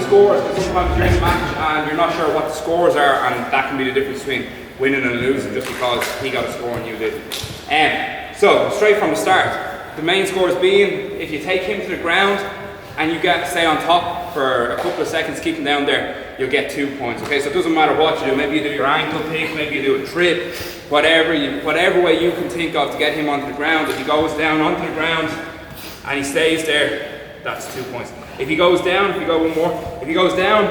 scores, because sometimes you're in a match and you're not sure what the scores are, and that can be the difference between winning and losing just because he got a score and you didn't. So, straight from the start, the main scores being, if you take him to the ground and you stay on top for a couple of seconds, keep him down there, you'll get 2 points. Okay, so it doesn't matter what you do. Maybe you do your ankle pick, maybe you do a trip, whatever way you can think of to get him onto the ground. If he goes down onto the ground and he stays there, that's 2 points. If he goes down, if you go one more, if he goes down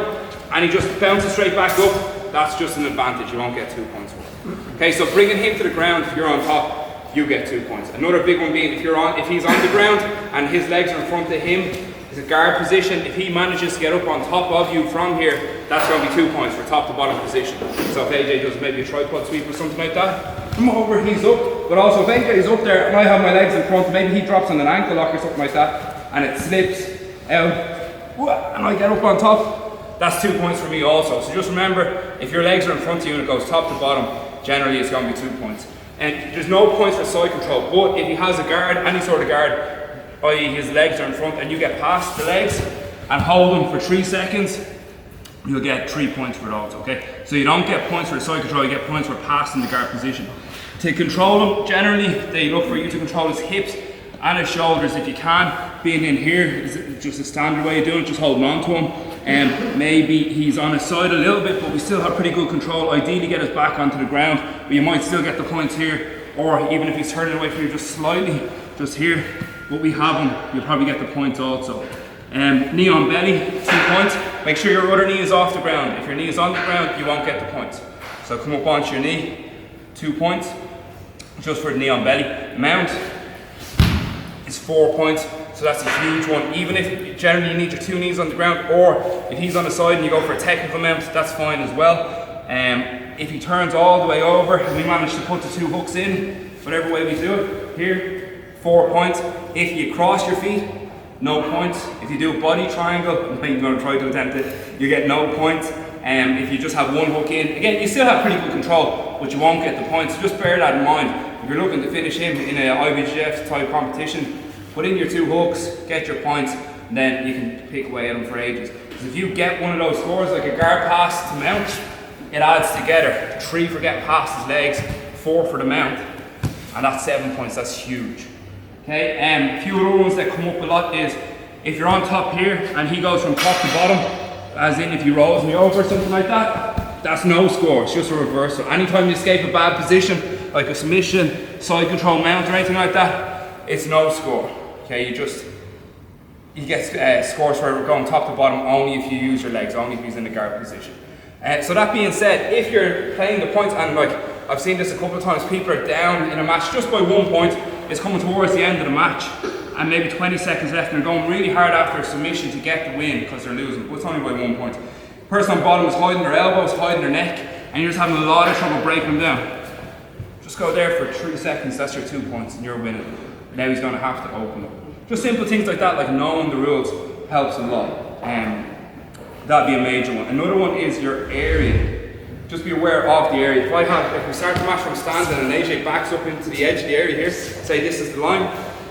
and he just bounces straight back up, that's just an advantage. You won't get 2 points for it. Okay, so bringing him to the ground, if you're on top, you get 2 points. Another big one being if he's on the ground and his legs are in front of him, it's a guard position. If he manages to get up on top of you from here, that's going to be 2 points for top to bottom position. So if AJ does maybe a tripod sweep or something like that, come over, he's up. But also if AJ is up there and I have my legs in front, maybe he drops on an ankle lock or something like that and it slips out and I get up on top, that's 2 points for me also. So just remember, if your legs are in front of you and it goes top to bottom, generally it's going to be 2 points. And there's no points for side control, but if he has a guard, any sort of guard, i.e. his legs are in front and you get past the legs and hold them for 3 seconds, you'll get 3 points for those, okay? So you don't get points for the side control, you get points for passing the guard position. To control him, generally they look for you to control his hips and his shoulders if you can. Being in here is just a standard way of doing it, just holding on to him. And maybe he's on his side a little bit, but we still have pretty good control. Ideally get his back onto the ground, but you might still get the points here, or even if he's turning away from you just slightly, just here, but we have him, you'll probably get the points also. Knee on belly, 2 points. Make sure your other knee is off the ground. If your knee is on the ground, you won't get the points. So come up onto your knee, 2 points, just for the knee on belly. Mount is 4 points. So that's a huge one. Even if generally you need your 2 knees on the ground, or if he's on the side and you go for a technical mount, that's fine as well. If he turns all the way over and we manage to put the 2 hooks in, whatever way we do it, here, 4 points. If you cross your feet, no points. If you do a body triangle, I'm going to try to attempt it, you get no points. If you just have 1 hook in, again, you still have pretty good control, but you won't get the points. So just bear that in mind. If you're looking to finish him in an IBJJF type competition, put in your 2 hooks, get your points, and then you can pick away at them for ages. Because if you get one of those scores, like a guard pass to mount, it adds together. 3 for getting past his legs, 4 for the mount, and that's 7 points, that's huge. Okay, a few other ones that come up a lot is, if you're on top here, and he goes from top to bottom, as in if he rolls me over or something like that, that's no score, it's just a reversal. Anytime you escape a bad position, like a submission, side control mount or anything like that, it's no score. Okay, you get scores for going top to bottom only if you use your legs, only if he's in the guard position. So that being said, if you're playing the points, and like I've seen this a couple of times, people are down in a match just by 1 point, it's coming towards the end of the match, and maybe 20 seconds left, and they're going really hard after a submission to get the win because they're losing, but it's only by 1 point. The person on bottom is hiding their elbows, hiding their neck, and you're just having a lot of trouble breaking them down. Just go there for 3 seconds, that's your 2 points, and you're winning. Now he's going to have to open up. Just simple things like that, like knowing the rules, helps a lot. That'd be a major one. Another one is your area. Just be aware of the area. If we start the match from standing and AJ backs up into the edge of the area here, say this is the line.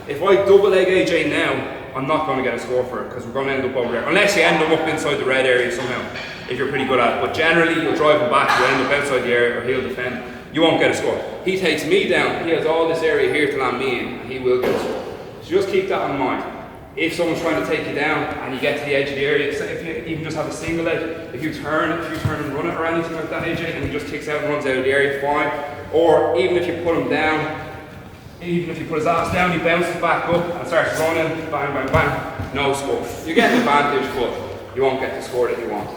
If I double leg AJ now, I'm not going to get a score for it because we're going to end up over there. Unless you end up inside the red area somehow, if you're pretty good at it. But generally, you'll drive him back, you'll end up outside the area, or he'll defend. You won't get a score. He takes me down, he has all this area here to land me in, and he will get a score. So just keep that in mind. If someone's trying to take you down and you get to the edge of the area, say if you even just have a single leg, if you turn and run it or anything like that, AJ, and he just kicks out and runs out of the area, fine. Or even if you put him down, even if you put his ass down, he bounces back up and starts running, bang, bang, bang, no score. You get an advantage, but you won't get the score that you want.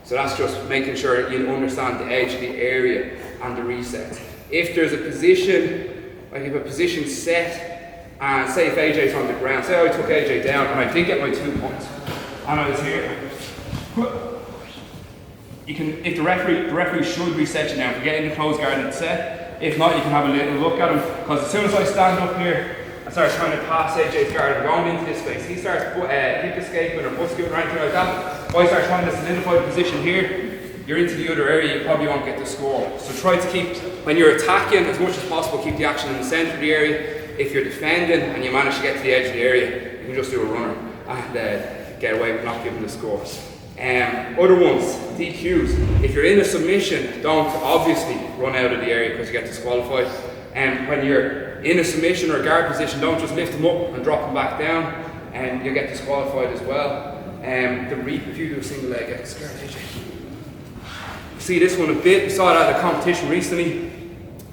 So that's just making sure you understand the edge, the area, and the reset. If there's a position, like if a position's set, and say if AJ's on the ground, say I took AJ down and I did get my 2 points, and I was here, you can, if the referee should reset you now. If you're getting the closed guard and set, if not, you can have a little look at him, because as soon as I stand up here and start trying to pass AJ's guard and going into this space, he starts hip escaping or butt scooting or anything like that. If I start trying to solidify the position here, you're into the other area, you probably won't get the score. So try to keep, when you're attacking, as much as possible, keep the action in the centre of the area. If you're defending and you manage to get to the edge of the area, you can just do a runner and get away with not giving the scores. Other ones, DQs. If you're in a submission, don't obviously run out of the area because you get disqualified. And when you're in a submission or a guard position, don't just lift them up and drop them back down, and you'll get disqualified as well. The reap, if you do a single leg X guard, AJ. See this one a bit, we saw that at a competition recently.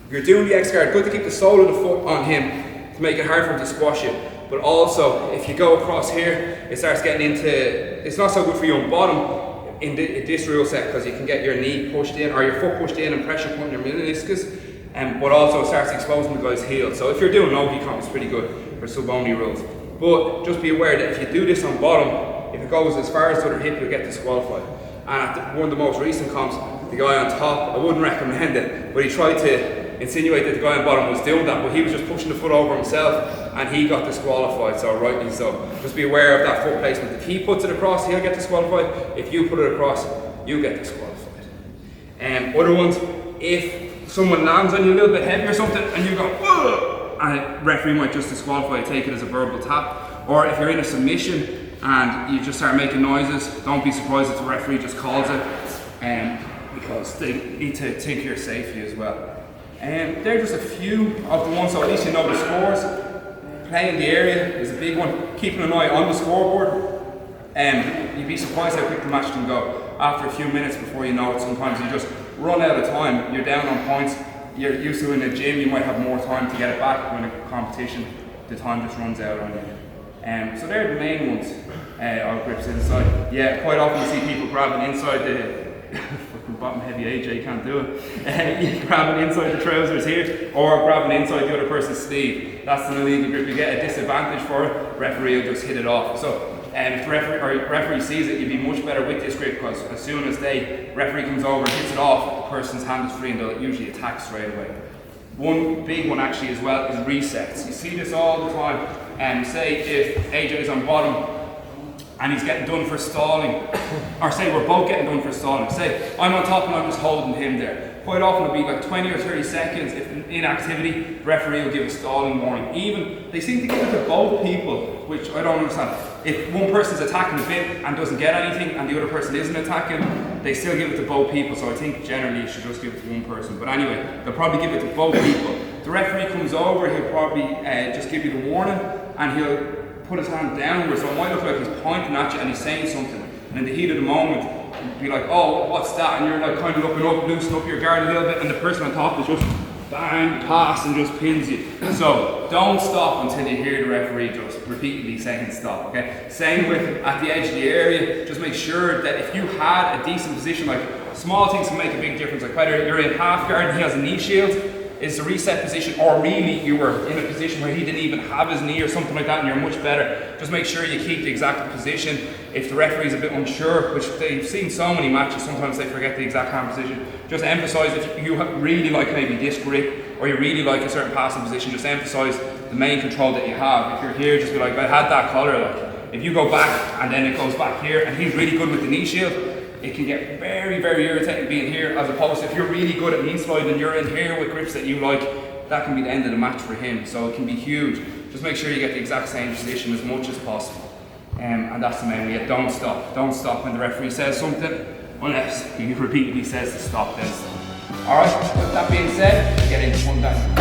If you're doing the X guard, good to keep the sole of the foot on him to make it hard for him to squash you. But also, if you go across here, it starts getting into, it's not so good for you on bottom in this rule set because you can get your knee pushed in or your foot pushed in and pressure point your meniscus, but also it starts exposing the guy's heel. So if you're doing no-gi comp, it's pretty good for sub-only rules. But just be aware that if you do this on bottom, if it goes as far as the other hip, you'll get disqualified. And at one of the most recent comps, the guy on top, I wouldn't recommend it, but he tried to insinuate that the guy on bottom was doing that, but he was just pushing the foot over himself and he got disqualified, so rightly so. Just be aware of that foot placement. If he puts it across, he'll get disqualified. If you put it across, you get disqualified. Other ones, if someone lands on you a little bit heavy or something and you go, whoa, and the referee might just disqualify, take it as a verbal tap. Or if you're in a submission and you just start making noises, don't be surprised if the referee just calls it, because they need to think your safety as well. They're just a few of the ones, so at least you know the scores. Playing the area is a big one. Keeping an eye on the scoreboard. You'd be surprised how quick the match can go. After a few minutes before you know it, sometimes you just run out of time. You're down on points. You're used to in a gym, you might have more time to get it back. When a competition, the time just runs out on you. So they're the main ones. Our grips inside. Yeah, quite often you see people grabbing inside the fucking bottom heavy AJ can't do it. Grabbing inside the trousers here, or grabbing inside the other person's sleeve. That's an illegal grip. You get a disadvantage for it. Referee will just hit it off. So if the referee sees it, you'd be much better with this grip because as soon as referee comes over and hits it off, the person's hand is free and they'll usually attack straight away. One big one actually as well is resets. You see this all the time. Say if AJ is on bottom and he's getting done for stalling, or say we're both getting done for stalling. Say I'm on top and I'm just holding him there. Quite often it'll be like 20 or 30 seconds. If in inactivity, the referee will give a stalling warning. Even, they seem to give it to both people, which I don't understand. If one person's attacking a bit and doesn't get anything and the other person isn't attacking, they still give it to both people. So I think generally you should just give it to one person. But anyway, they'll probably give it to both people. The referee comes over, he'll probably just give you the warning and he'll put his hand downwards, so it might look like he's pointing at you and he's saying something. And in the heat of the moment, you'd be like, oh, what's that? And you're like kind of looking up, loosen up your guard a little bit, and the person on top is just bang, pass, and just pins you. So don't stop until you hear the referee just repeatedly saying stop, okay? Same with at the edge of the area, just make sure that if you had a decent position, like small things can make a big difference, like whether you're in half guard and he has a knee shield, is the reset position, or really you were in a position where he didn't even have his knee or something like that and you're much better. Just make sure you keep the exact position. If the referee's a bit unsure, which they've seen so many matches, sometimes they forget the exact hand position, just emphasize if you really like maybe this grip or you really like a certain passing position, just emphasize the main control that you have. If you're here, just be like, I had that collar. Like, if you go back and then it goes back here and he's really good with the knee shield, it can get very, very irritating being here, as opposed to if you're really good at knee sliding and you're in here with grips that you like, that can be the end of the match for him. So it can be huge. Just make sure you get the exact same position as much as possible. And that's the main way. Don't stop. Don't stop when the referee says something, unless he repeatedly says to stop, then stop. Alright, with that being said, get into one down.